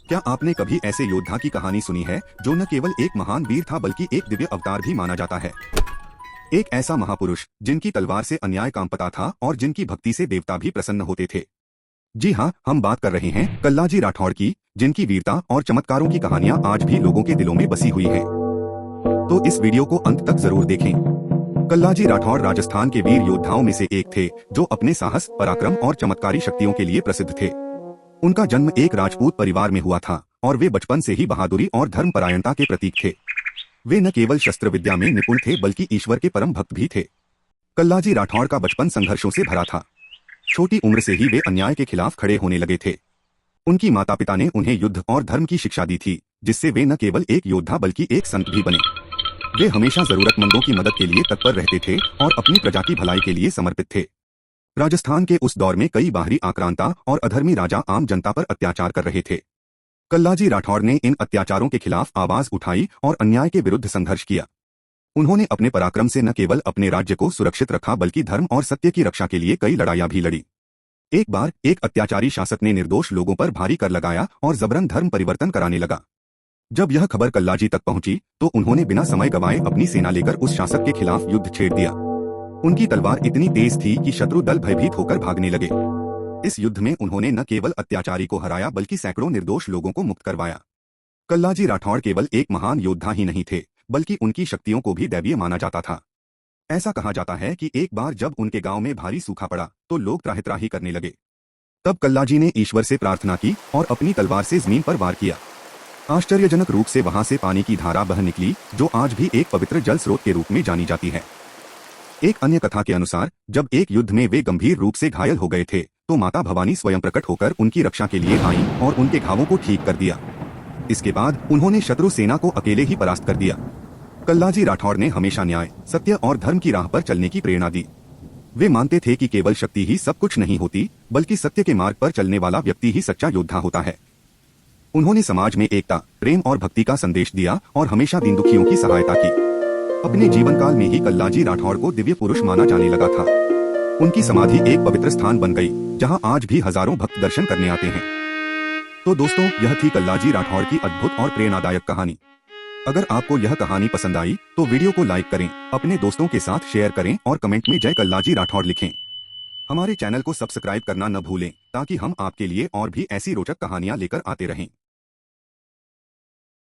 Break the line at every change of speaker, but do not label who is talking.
क्या आपने कभी ऐसे योद्धा की कहानी सुनी है जो न केवल एक महान वीर था बल्कि एक दिव्य अवतार भी माना जाता है। एक ऐसा महापुरुष जिनकी तलवार से अन्याय कांपता था और जिनकी भक्ति से देवता भी प्रसन्न होते थे। जी हाँ, हम बात कर रहे हैं कल्लाजी राठौड़ की, जिनकी वीरता और चमत्कारों की कहानियां आज भी लोगों के दिलों में बसी हुई हैं। तो इस वीडियो को अंत तक जरूर देखें। कल्लाजी राठौड़ राजस्थान के वीर योद्धाओं में से एक थे जो अपने साहस, पराक्रम और चमत्कारी शक्तियों के लिए प्रसिद्ध थे। उनका जन्म एक राजपूत परिवार में हुआ था और वे बचपन से ही बहादुरी और धर्मपरायणता के प्रतीक थे। वे न केवल शस्त्र विद्या में निपुण थे बल्कि ईश्वर के परम भक्त भी थे। कल्लाजी राठौड़ का बचपन संघर्षों से भरा था। छोटी उम्र से ही वे अन्याय के खिलाफ खड़े होने लगे थे। उनकी माता पिता ने उन्हें युद्ध और धर्म की शिक्षा दी थी, जिससे वे न केवल एक योद्धा बल्कि एक संत भी बने। वे हमेशा जरूरतमंदों की मदद के लिए तत्पर रहते थे और अपनी प्रजा की भलाई के लिए समर्पित थे। राजस्थान के उस दौर में कई बाहरी आक्रांता और अधर्मी राजा आम जनता पर अत्याचार कर रहे थे। कल्लाजी राठौड़ ने इन अत्याचारों के खिलाफ आवाज उठाई और अन्याय के विरुद्ध संघर्ष किया। उन्होंने अपने पराक्रम से न केवल अपने राज्य को सुरक्षित रखा बल्कि धर्म और सत्य की रक्षा के लिए कई लड़ाइयां भी लड़ी। एक बार एक अत्याचारी शासक ने निर्दोष लोगों पर भारी कर लगाया और जबरन धर्म परिवर्तन कराने लगा। जब यह खबर कल्लाजी तक पहुंची तो उन्होंने बिना समय गंवाए अपनी सेना लेकर उस शासक के खिलाफ युद्ध छेड़ दिया। उनकी तलवार इतनी तेज थी कि शत्रु दल भयभीत होकर भागने लगे। इस युद्ध में उन्होंने न केवल अत्याचारी को हराया बल्कि सैकड़ों निर्दोष लोगों को मुक्त करवाया। कल्लाजी राठौड़ केवल एक महान योद्धा ही नहीं थे बल्कि उनकी शक्तियों को भी दैवीय माना जाता था। ऐसा कहा जाता है कि एक बार जब उनके गांव में भारी सूखा पड़ा तो लोग त्राहि करने लगे। तब कल्लाजी ने ईश्वर से प्रार्थना की और अपनी तलवार से जमीन पर वार किया। आश्चर्यजनक रूप से वहां से पानी की धारा बह निकली जो आज भी एक पवित्र जल स्रोत के रूप में जानी जाती है। एक अन्य कथा के अनुसार जब एक युद्ध में वे गंभीर रूप से घायल हो गए थे तो माता भवानी स्वयं प्रकट होकर उनकी रक्षा के लिए आईं और उनके घावों को ठीक कर दिया। इसके बाद उन्होंने शत्रु सेना को अकेले ही परास्त कर दिया। कल्लाजी राठौड़ ने हमेशा न्याय, सत्य और धर्म की राह पर चलने की प्रेरणा दी। वे मानते थे कि केवल शक्ति ही सब कुछ नहीं होती बल्कि सत्य के मार्ग पर चलने वाला व्यक्ति ही सच्चा योद्धा होता है। उन्होंने समाज में एकता, प्रेम और भक्ति का संदेश दिया और हमेशा दीन दुखियों की सहायता की। अपने जीवन काल में ही कल्लाजी राठौड़ को दिव्य पुरुष माना जाने लगा था। उनकी समाधि एक पवित्र स्थान बन गई जहां आज भी हजारों भक्त दर्शन करने आते हैं। तो दोस्तों, यह थी कल्लाजी राठौड़ की अद्भुत और प्रेरणादायक कहानी। अगर आपको यह कहानी पसंद आई तो वीडियो को लाइक करें, अपने दोस्तों के साथ शेयर करें और कमेंट में जय कल्लाजी राठौड़ लिखें। हमारे चैनल को सब्सक्राइब करना न भूलें ताकि हम आपके लिए और भी ऐसी रोचक कहानियां लेकर आते रहें।